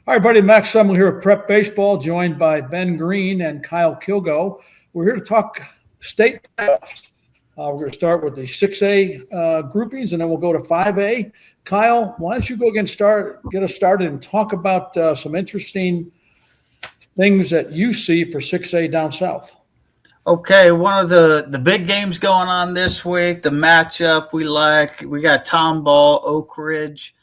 Hi, everybody. Max Semler here at Prep Baseball, joined by Ben Green and Kyle Kilgo. We're here to talk state playoffs. We're going to start with the 6A groupings, and then we'll go to 5A. Kyle, why don't you go get us started and talk about some interesting things that you see for 6A down south. Okay, one of the big games going on this week, the matchup we got Tomball, Oak Ridge.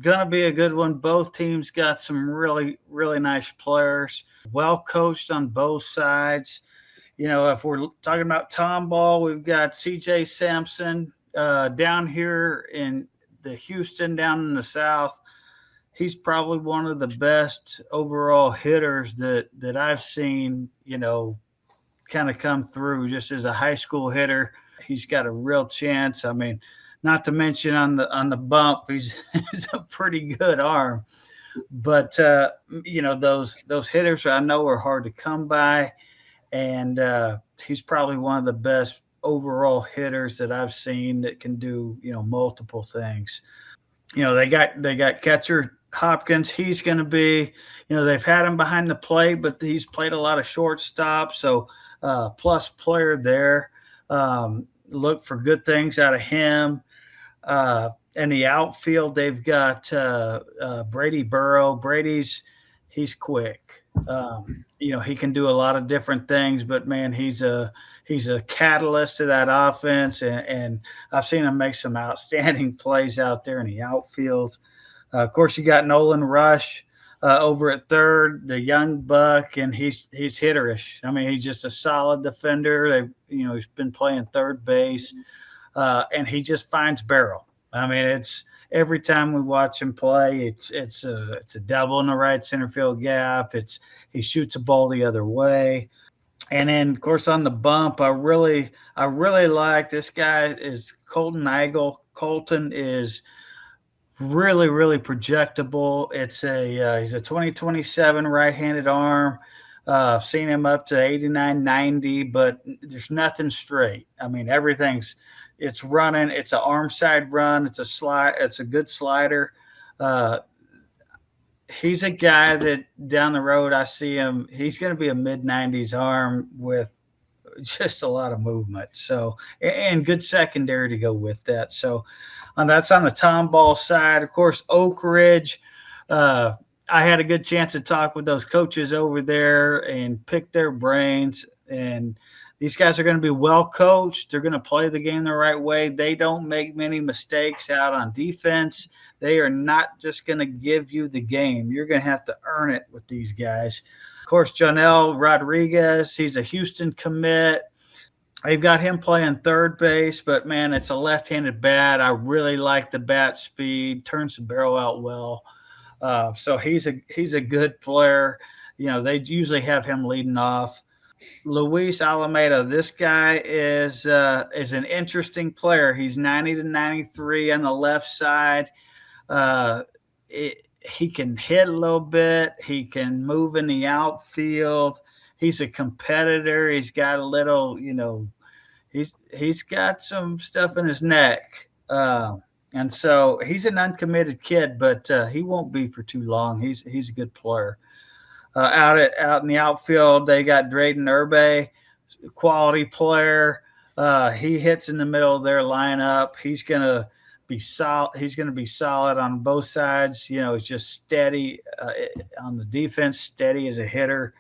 Gonna be a good one. Both teams got some really, really nice players, well coached on both sides. You know, if we're talking about Tomball, we've got CJ Sampson down here in the Houston, down in the south. He's probably one of the best overall hitters that I've seen, you know, kind of come through just as a high school hitter. He's got a real chance. I mean, not to mention on the bump, he's a pretty good arm. But you know, those hitters I know are hard to come by, and he's probably one of the best overall hitters that I've seen that can do, you know, multiple things. You know, they got catcher Hopkins. He's going to be, you know, they've had him behind the plate, but he's played a lot of shortstop, so plus player there. Look for good things out of him. In the outfield, they've got Brady Burrow. He's quick. You know, he can do a lot of different things, but man, he's a catalyst to that offense, and I've seen him make some outstanding plays out there in the outfield. Of course, you got Nolan Rush over at third, the young buck, and he's hitterish. I mean, he's just a solid defender. He's been playing third base, and he just finds barrel. I mean, it's every time we watch him play, it's a double in the right center field gap. He shoots a ball the other way. And then, of course, on the bump, I really like this guy is Colton Eigel. Colton is really, really projectable. He's a 2027 right-handed arm. I've seen him up to 89, 90, but there's nothing straight. I mean, it's running. It's an arm side run. It's a good slider. He's a guy that down the road I see him. He's going to be a mid-90s arm with just a lot of movement. So, and good secondary to go with that. So, that's on the Tomball side. Of course, Oak Ridge. I had a good chance to talk with those coaches over there and pick their brains. And these guys are going to be well coached. They're going to play the game the right way. They don't make many mistakes out on defense. They are not just going to give you the game. You're going to have to earn it with these guys. Of course, Jonel Rodriguez, he's a Houston commit. They've got him playing third base, but, man, it's a left-handed bat. I really like the bat speed, turns the barrel out well. So he's a good player. You know, they usually have him leading off. Luis Alameda, this guy is an interesting player. He's 90 to 93 on the left side. He can hit a little bit. He can move in the outfield. He's a competitor. He's got a little, you know, he's got some stuff in his neck. And so he's an uncommitted kid, but he won't be for too long. He's a good player. Out in the outfield, they got Drayden Urbe, quality player. He hits in the middle of their lineup. He's gonna be solid. He's gonna be solid on both sides. You know, he's just steady on the defense, steady as a hitter.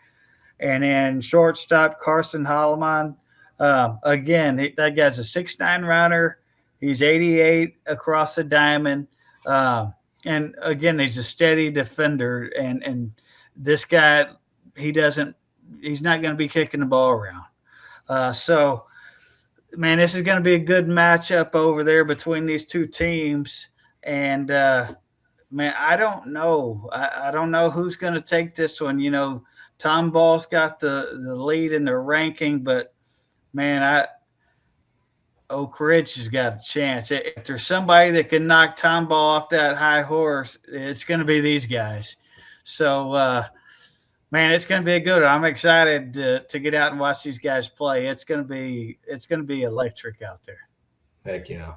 And then shortstop Carson Holloman. Again, that guy's a 6'9" runner. He's 88 across the diamond. And again, he's a steady defender. And this guy, he's not going to be kicking the ball around. So, man, this is going to be a good matchup over there between these two teams. And, man, I don't know. I don't know who's going to take this one. You know, Tomball's got the lead in the ranking, but, man, Oak Ridge has got a chance. If there's somebody that can knock Tomball off that high horse, it's going to be these guys. So, man, it's going to be a good one. I'm excited to get out and watch these guys play. It's going to be electric out there. Heck yeah.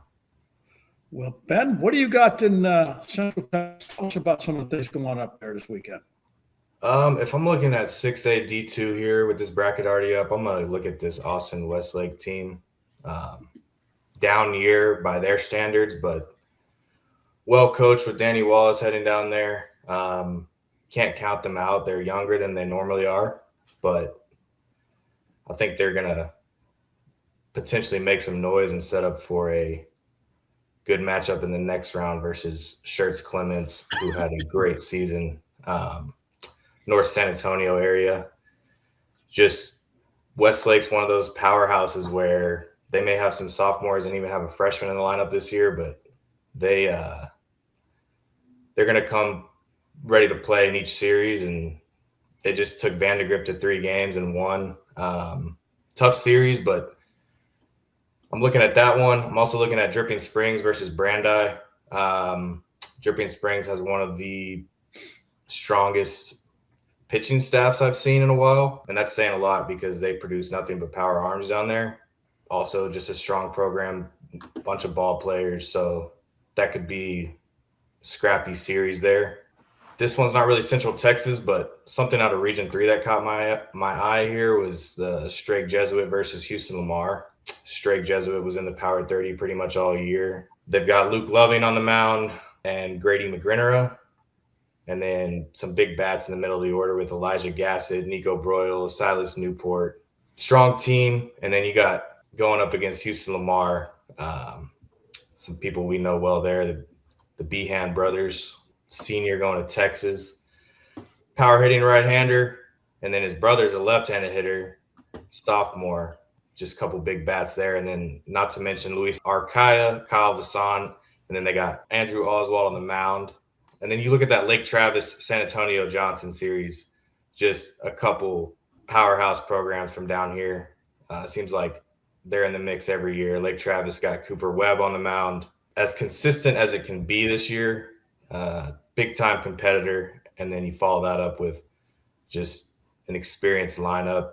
Well, Ben, what do you got in Central Texas? Tell us about some of the things going on up there this weekend. If I'm looking at 6A D2 here with this bracket already up, I'm going to look at this Austin Westlake team. Down year by their standards, but well coached with Danny Wallace heading down there. Can't count them out. They're younger than they normally are, but I think they're going to potentially make some noise and set up for a good matchup in the next round versus Schertz Clements, who had a great season. North San Antonio area. Just Westlake's one of those powerhouses where they may have some sophomores and even have a freshman in the lineup this year, but they're going to come ready to play in each series, and they just took Vandergrift to 3 games and won. Tough series, but I'm looking at that one. I'm also looking at Dripping Springs versus Brandeis. Dripping Springs has one of the strongest pitching staffs I've seen in a while, and that's saying a lot because they produce nothing but power arms down there. Also, just a strong program, bunch of ball players, so that could be a scrappy series there. This one's not really Central Texas, but something out of Region 3 that caught my eye here was the Strake Jesuit versus Houston Lamar. Strake Jesuit was in the Power 30 pretty much all year. They've got Luke Loving on the mound and Grady McGrinnera, and then some big bats in the middle of the order with Elijah Gassett, Nico Broyle, Silas Newport. Strong team. And then you got going up against Houston Lamar, some people we know well there, the Behan brothers, senior going to Texas, power hitting right-hander, and then his brother's a left-handed hitter, sophomore, just a couple big bats there. And then not to mention Luis Arcaya, Kyle Vasan, and then they got Andrew Oswald on the mound. And then you look at that Lake Travis San Antonio Johnson series, just a couple powerhouse programs from down here. Seems like they're in the mix every year. Lake Travis got Cooper Webb on the mound. As consistent as it can be this year, big-time competitor. And then you follow that up with just an experienced lineup.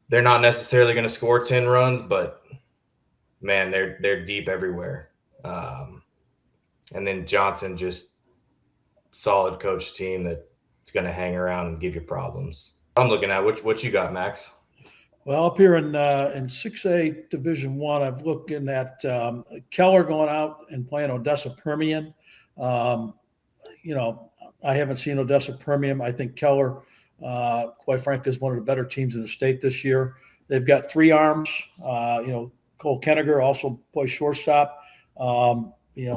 They're not necessarily going to score 10 runs, but, man, they're deep everywhere. And then Johnson, just solid coach team that's going to hang around and give you problems. I'm looking at what you got, Max. Well, up here in 6A Division One, I'm looking at Keller going out and playing Odessa Permian. I haven't seen Odessa Permian. I think Keller, quite frankly, is one of the better teams in the state this year. They've got 3 arms. Cole Kenniger also plays shortstop.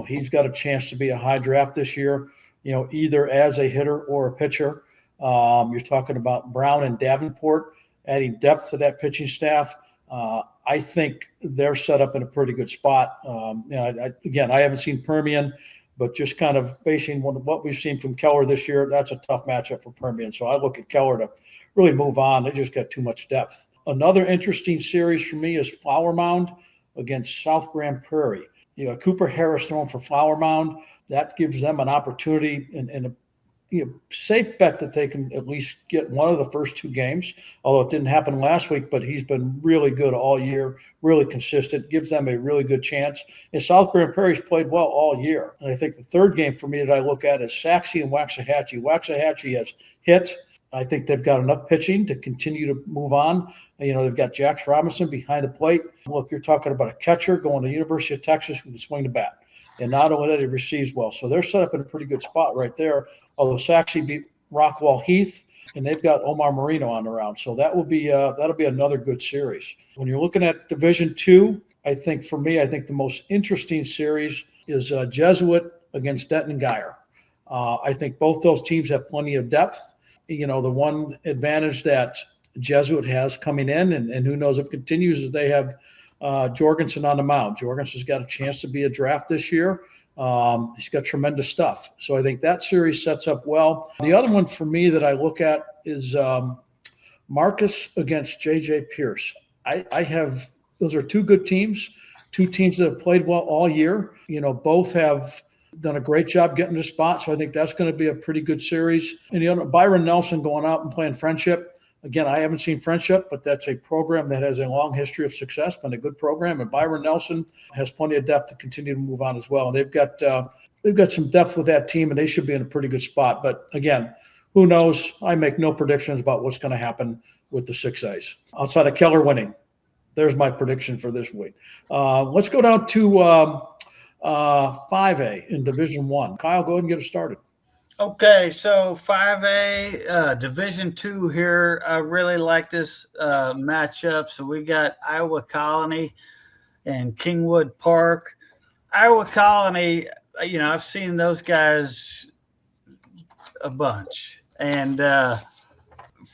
He's got a chance to be a high draft this year, either as a hitter or a pitcher. You're talking about Brown and Davenport adding depth to that pitching staff. I think they're set up in a pretty good spot. I haven't seen Permian, but just kind of basing on what we've seen from Keller this year, that's a tough matchup for Permian. So I look at Keller to really move on. They just got too much depth. Another interesting series for me is Flower Mound against South Grand Prairie. Cooper Harris throwing for Flower Mound. That gives them an opportunity and a safe bet that they can at least get one of the first 2 games, although it didn't happen last week, but he's been really good all year, really consistent, gives them a really good chance. And South Grand Prairie's played well all year. And I think the third game for me that I look at is Saxe and Waxahachie. Waxahachie has hit. I think they've got enough pitching to continue to move on. They've got Jax Robinson behind the plate. Look, you're talking about a catcher going to the University of Texas who can swing the bat. And not only that, he receives well. So they're set up in a pretty good spot right there. Although Saxe beat Rockwall Heath, and they've got Omar Marino on the round. So that'll be another good series. When you're looking at Division II, I think the most interesting series is Jesuit against Denton Geyer. I think both those teams have plenty of depth. The one advantage that Jesuit has coming in, and who knows if it continues, is they have Jorgensen on the mound. Jorgensen's got a chance to be a draft this year. He's got tremendous stuff. So I think that series sets up well. The other one for me that I look at is Marcus against J.J. Pierce. Those are 2 good teams, 2 teams that have played well all year. Both have done a great job getting to spot. So I think that's going to be a pretty good series. And Byron Nelson going out and playing Friendship. Again, I haven't seen Friendship, but that's a program that has a long history of success, been a good program. And Byron Nelson has plenty of depth to continue to move on as well. And they've got some depth with that team, and they should be in a pretty good spot. But again, Who knows? I make no predictions about what's going to happen with the 6As outside of Keller winning. There's my prediction for this week. Let's go down to 5A in Division One. Kyle, go ahead and get us started. Okay, so 5A, Division Two here. I really like this matchup. So we got Iowa Colony and Kingwood Park. Iowa Colony, I've seen those guys a bunch. And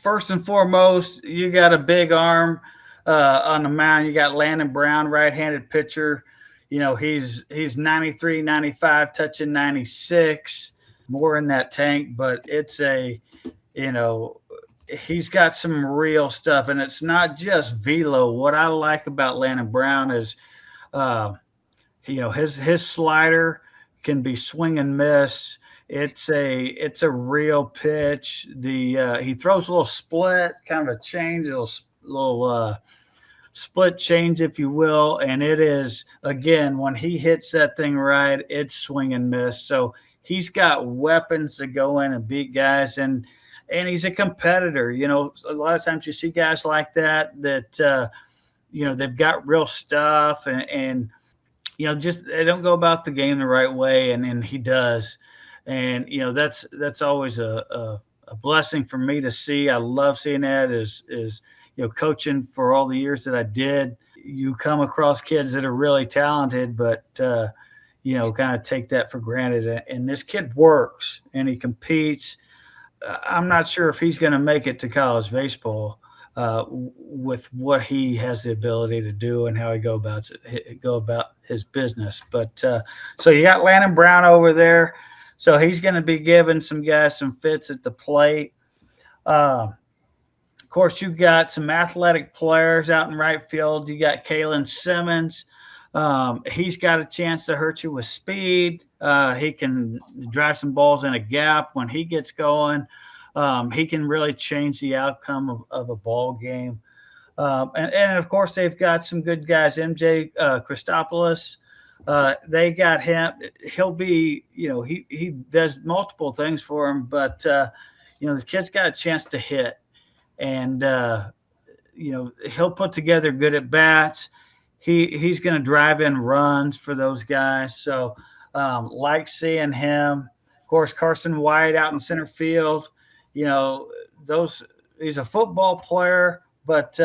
first and foremost, you got a big arm on the mound. You got Landon Brown, right-handed pitcher. He's 93, 95, touching 96. More in that tank, but it's he's got some real stuff, and it's not just velo. What I like about Landon Brown is, his slider can be swing and miss. It's a real pitch. He throws a little split, kind of a change, a little split change, if you will, and it is, again, when he hits that thing right, it's swing and miss. So he's got weapons to go in and beat guys, and he's a competitor. A lot of times you see guys like that they've got real stuff, and just they don't go about the game the right way, and he does. And that's always a blessing for me to see. I love seeing that. Is coaching for all the years that I did. You come across kids that are really talented, but kind of take that for granted. And this kid works and he competes. I'm not sure if he's going to make it to college baseball with what he has the ability to do and how he go about his business. But so you got Landon Brown over there. So he's going to be giving some guys some fits at the plate. Of course, you've got some athletic players out in right field. You got Kalen Simmons. He's got a chance to hurt you with speed. He can drive some balls in a gap when he gets going. He can really change the outcome of a ball game. And of course, they've got some good guys. MJ Christopoulos, they got him. He'll be, he does multiple things for him, but, the kid's got a chance to hit. And, he'll put together good at bats. He's going to drive in runs for those guys. So like seeing him. Of course, Carson White out in center field. He's a football player, but,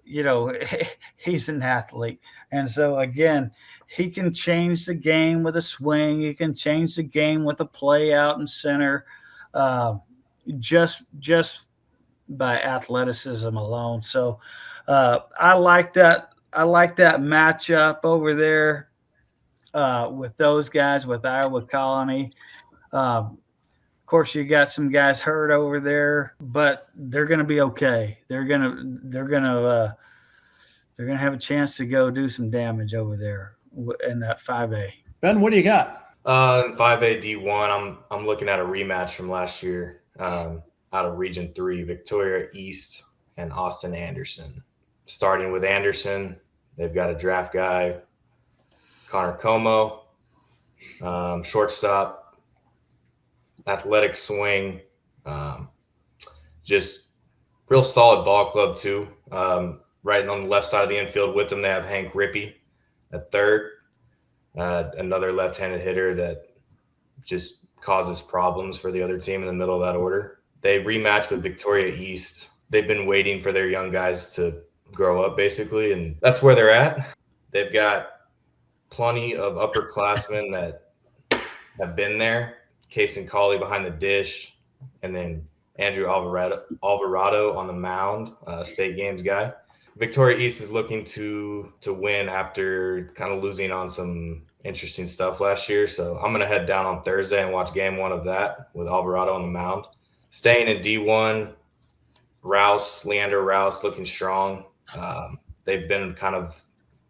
he's an athlete. And so, again, he can change the game with a swing. He can change the game with a play out in center just by athleticism alone. So I like that. I like that matchup over there with those guys, with Iowa Colony. Of course, you got some guys hurt over there, but they're going to be okay. They're going to have a chance to go do some damage over there in that 5A. Ben, what do you got? In 5A D1, I'm looking at a rematch from last year out of Region 3, Victoria East and Austin Anderson. Starting with Anderson, they've got a draft guy, Connor Como, shortstop, athletic swing, just real solid ball club too. Right on the left side of the infield with them, they have Hank Rippey at third, another left-handed hitter that just causes problems for the other team in the middle of that order. They rematch with Victoria East. They've been waiting for their young guys to grow up, basically, and that's where they're at. They've got plenty of upperclassmen that have been there. Case and Colley behind the dish, and then Andrew Alvarado on the mound, state games guy. Victoria East is looking to win after kind of losing on some interesting stuff last year. So I'm going to head down on Thursday and watch game one of that with Alvarado on the mound. Staying in D1, Leander Rouse looking strong. They've been kind of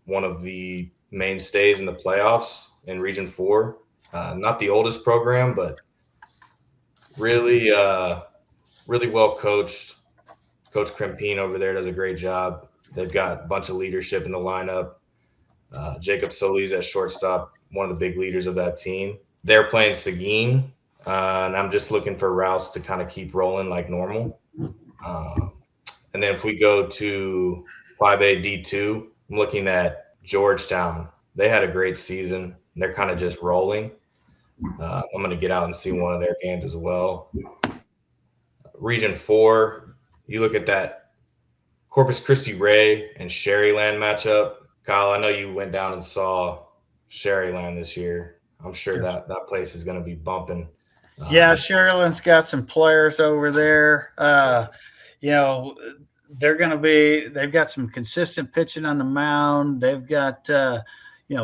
one of the mainstays in the playoffs in Region 4. Not the oldest program, but really well coached. Coach Crimpine over there does a great job. They've got a bunch of leadership in the lineup. Jacob Solis at shortstop, one of the big leaders of that team. They're playing Seguin. And I'm just looking for routes to kind of keep rolling like normal. And then if we go to 5A D2, I'm looking at Georgetown. They had a great season. They're kind of just rolling. I'm going to get out and see one of their games as well. Region 4, you look at that Corpus Christi Ray and Sherryland matchup. Kyle, I know you went down and saw Sherryland this year. I'm sure that place is going to be bumping. Yeah, Sherryland's got some players over there. They've got some consistent pitching on the mound. They've got,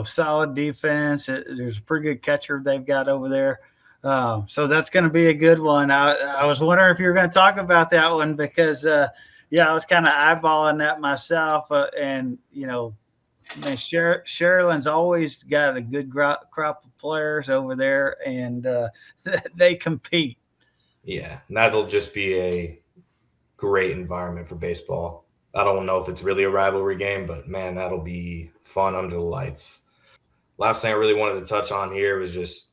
solid defense. There's a pretty good catcher they've got over there. So that's going to be a good one. I was wondering if you were going to talk about that one because, I was kind of eyeballing that myself. Sherryland's always got a good crop of players over there, and they compete. Yeah, and that'll just be a great environment for baseball. I don't know if it's really a rivalry game, but, man, that'll be fun under the lights. Last thing I really wanted to touch on here was just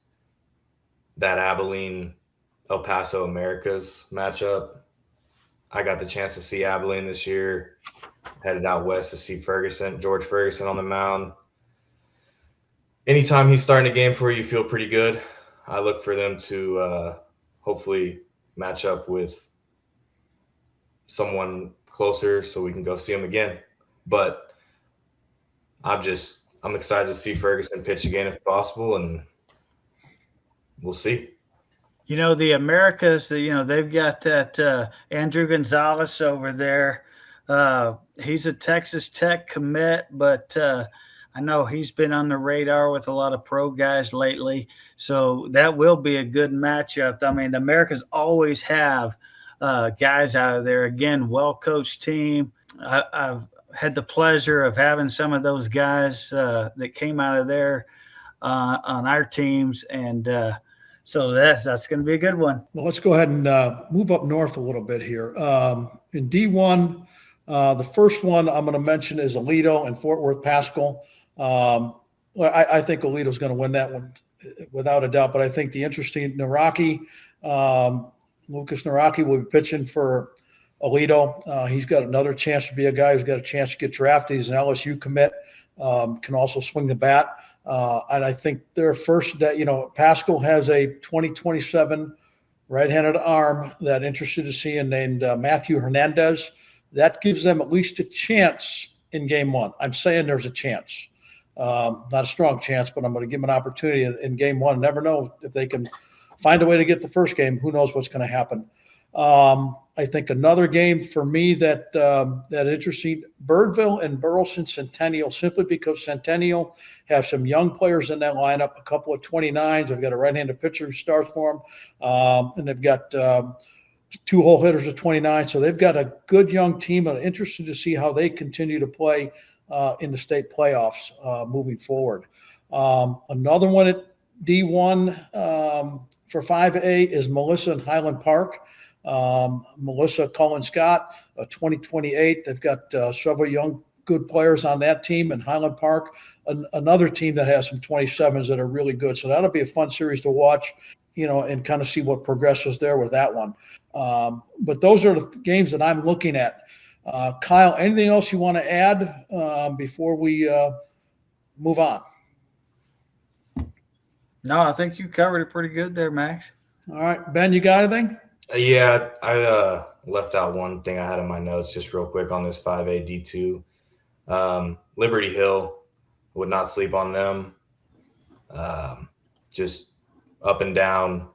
that Abilene-El Paso Americas matchup. I got the chance to see Abilene this year. Headed out west to see George Ferguson on the mound. Anytime he's starting a game for you, you feel pretty good. I look for them to hopefully match up with someone closer so we can go see him again. But I'm excited to see Ferguson pitch again if possible, and we'll see. The Americas, they've got that Andrew Gonzalez over there. He's a Texas Tech commit, but I know he's been on the radar with a lot of pro guys lately. So that will be a good matchup. I mean, the Americas always have guys out of there. Again, well-coached team. I've had the pleasure of having some of those guys that came out of there on our teams, and so that's going to be a good one. Well, let's go ahead and move up north a little bit here. In D1, the first one I'm going to mention is Aledo and Fort Worth Pascal. I think Aledo's going to win that one without a doubt, but I think the interesting Naraki, Lucas Naraki will be pitching for Aledo. He's got another chance to be a guy who's got a chance to get drafted. He's an LSU commit, can also swing the bat. And I think their first that, Pascal has a 2027 right-handed arm that interested to see named Matthew Hernandez. That gives them at least a chance in game one. I'm saying there's a chance. Not a strong chance, but I'm going to give them an opportunity in game one. Never know if they can find a way to get the first game. Who knows what's going to happen? I think another game for me that interesting, Birdville and Burleson Centennial, simply because Centennial have some young players in that lineup, a couple of 29s. They've got a right-handed pitcher who starts for them, and they've got two hole hitters at 29. So they've got a good young team. I'm interested to see how they continue to play in the state playoffs moving forward. Another one at D1 for 5A is Melissa and Highland Park. Melissa Cullen Scott, 2028. They've got several young, good players on that team. And Highland Park, another team that has some 27s that are really good. So that'll be a fun series to watch, and kind of see what progresses there with that one. But those are the games that I'm looking at. Kyle, anything else you want to add before we move on? No, I think you covered it pretty good there, Max. All right, Ben, you got anything? Yeah, I left out one thing I had in my notes just real quick on this 5A D2. Liberty Hill, would not sleep on them. Just up and down,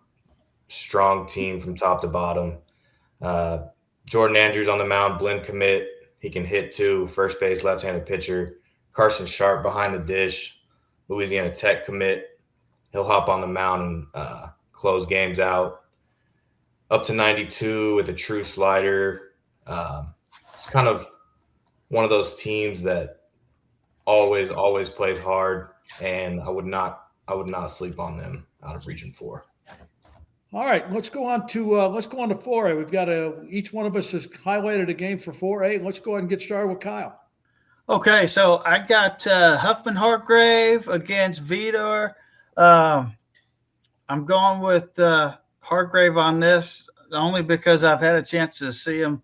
strong team from top to bottom. Jordan Andrews on the mound, blend commit. He can hit too, first base, left-handed pitcher. Carson Sharp behind the dish, Louisiana Tech commit. He'll hop on the mound and close games out. Up to 92 with a true slider. It's kind of one of those teams that always plays hard, and I would not sleep on them out of Region 4. All right, let's go on to 4A. We've got each one of us has highlighted a game for 4A. Let's go ahead and get started with Kyle. Okay, so I got Huffman Hargrave against Vidor. I'm going with Hargrave on this only because I've had a chance to see him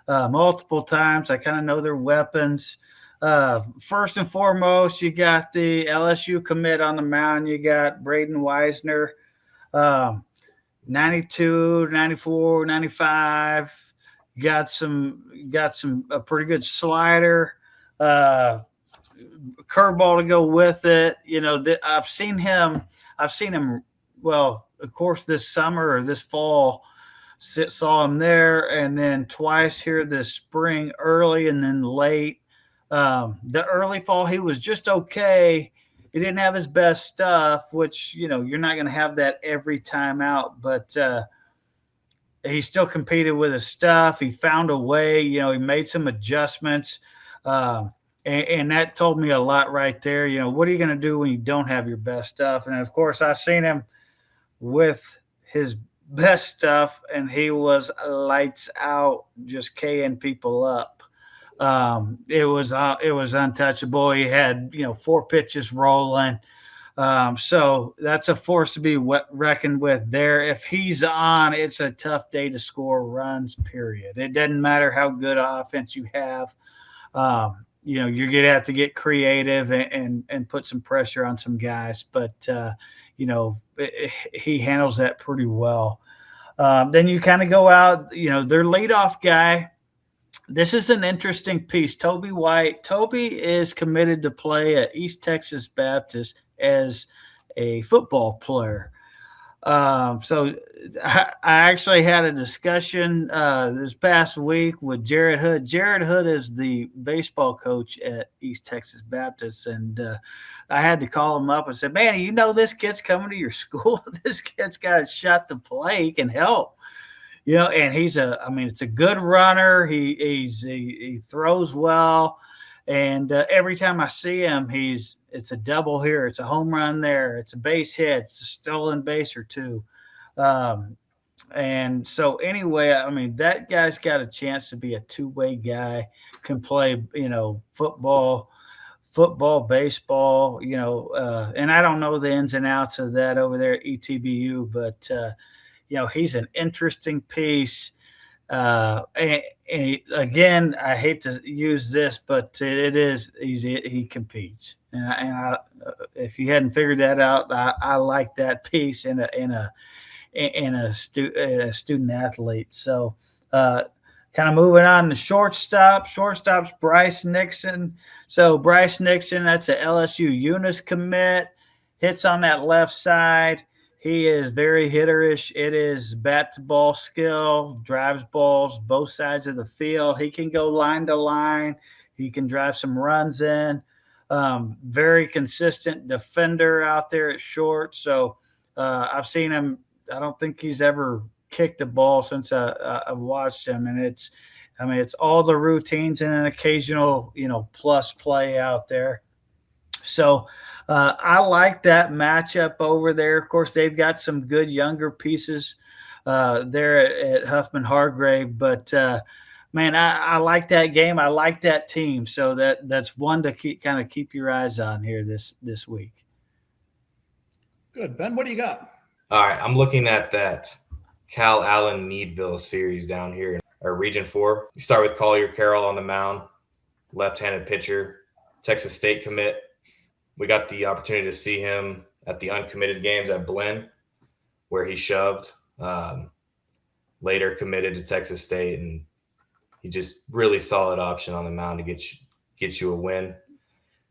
multiple times. I kind of know their weapons. First and foremost, you got the LSU commit on the mound. You got Braden Wisner, 92, 94, 95. Got a pretty good slider, curveball to go with it. I've seen him. Well, of course, this summer or this fall, saw him there, and then twice here this spring, early and then late. The early fall, he was just okay. He didn't have his best stuff, which, you're not going to have that every time out, but he still competed with his stuff. He found a way, he made some adjustments. And that told me a lot right there. What are you going to do when you don't have your best stuff? And of course, I've seen him with his best stuff, and he was lights out, just K'ing people up. It was untouchable. He had 4 pitches rolling. So that's a force to be reckoned with there. If he's on, it's a tough day to score runs, period. It doesn't matter how good offense you have. You're going to have to get creative and put some pressure on some guys. But, he handles that pretty well. Then you kind of go out, their leadoff guy. This is an interesting piece. Toby White. Toby is committed to play at East Texas Baptist as a football player. So I actually had a discussion this past week with Jared Hood. Jared Hood is the baseball coach at East Texas Baptist, and I had to call him up and say, "Man, this kid's coming to your school. This kid's got a shot to play. He can help." And it's a good runner. He throws well, and every time I see him, it's a double here, it's a home run there, it's a base hit, it's a stolen base or two. And so anyway, that guy's got a chance to be a two-way guy, can play, football, baseball, and I don't know the ins and outs of that over there at ETBU, but he's an interesting piece. And again, I hate to use this, but he competes. And I, if you hadn't figured that out, I like that piece in a student athlete. So, kind of moving on to shortstop's Bryce Nixon. So Bryce Nixon, that's a LSU Eunice commit, hits on that left side. He is very hitterish. It is bat to ball skill, drives balls both sides of the field. He can go line to line. He can drive some runs in. Very consistent defender out there at short. So I've seen him. I don't think he's ever kicked the ball since I've watched him. And it's all the routines and an occasional, plus play out there. So I like that matchup over there. Of course, they've got some good younger pieces there at Huffman Hargrave. But, man, I like that game. I like that team. So that's one to keep your eyes on here this week. Good. Ben, what do you got? All right, I'm looking at that Cal Allen Meadville series down here in our Region 4. You start with Collier Carroll on the mound, left-handed pitcher, Texas State commit. We got the opportunity to see him at the uncommitted games at Blinn, where he shoved. Later committed to Texas State, and he just really solid option on the mound to get you a win.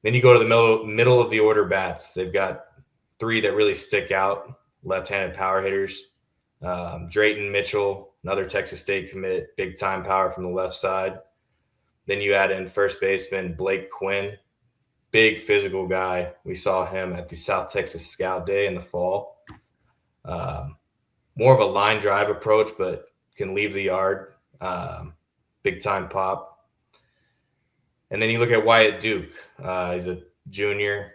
Then you go to the middle of the order bats. They've got 3 that really stick out, left-handed power hitters. Drayton Mitchell, another Texas State commit, big-time power from the left side. Then you add in first baseman Blake Quinn, big physical guy. We saw him at the South Texas Scout Day in the fall. More of a line drive approach, but can leave the yard. Big-time pop. And then you look at Wyatt Duke. He's a junior.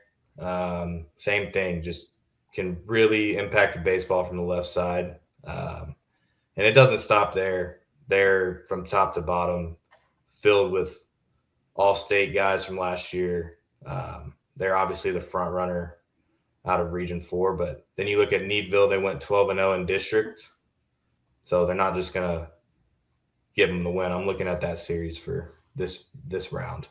Same thing, just can really impact the baseball from the left side. And it doesn't stop there. They're from top to bottom, filled with all-state guys from last year. They're obviously the front runner out of Region 4. But then you look at Needville, they went 12-0 in district. So they're not just going to give them the win. I'm looking at that series for this round.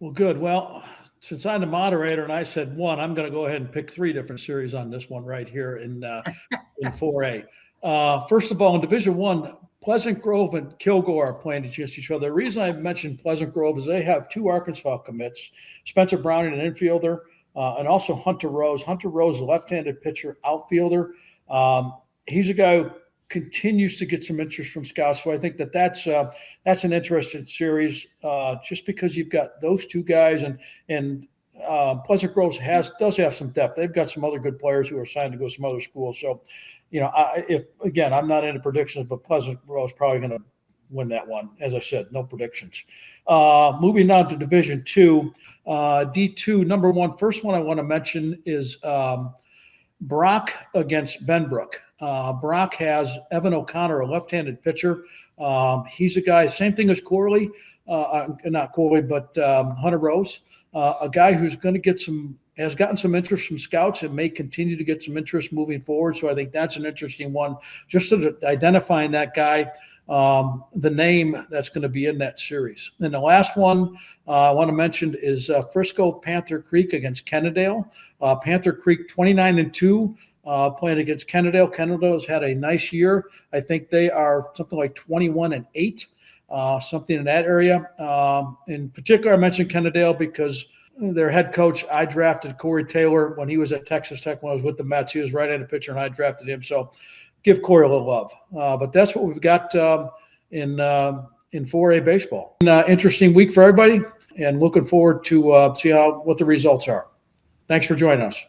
Well, good. Well, since I'm the moderator and I said one, I'm going to go ahead and pick 3 different series on this one right here in 4A. First of all, in Division 1, Pleasant Grove and Kilgo are playing against each other. The reason I mentioned Pleasant Grove is they have 2 Arkansas commits, Spencer Browning, an infielder, and also Hunter Rose. Hunter Rose, a left-handed pitcher, outfielder. He's a guy who continues to get some interest from scouts. So I think that's an interesting series, just because you've got those 2 guys, and Pleasant Grove does have some depth. They've got some other good players who are signed to go to some other schools. So, I'm not into predictions, but Pleasant Grove is probably going to win that one. As I said, no predictions. Moving on to Division 2, D2, number 1. First one I want to mention is Brock against Benbrook. Brock has Evan O'Connor, a left-handed pitcher. He's a guy, same thing as Corley, not Corley, but Hunter Rose, a guy who's going to has gotten some interest from scouts and may continue to get some interest moving forward. So I think that's an interesting one, just sort of identifying that guy, the name that's going to be in that series. And the last one I want to mention is Frisco Panther Creek against Kennedale. Panther Creek 29-2. Playing against Kennedale. Kennedale's had a nice year. I think they are something like 21-8, something in that area. In particular, I mentioned Kennedale because their head coach, I drafted Corey Taylor when he was at Texas Tech when I was with the Mets. He was right-handed pitcher, and I drafted him. So give Corey a little love. But that's what we've got in 4A baseball. Interesting week for everybody, and looking forward to see what the results are. Thanks for joining us.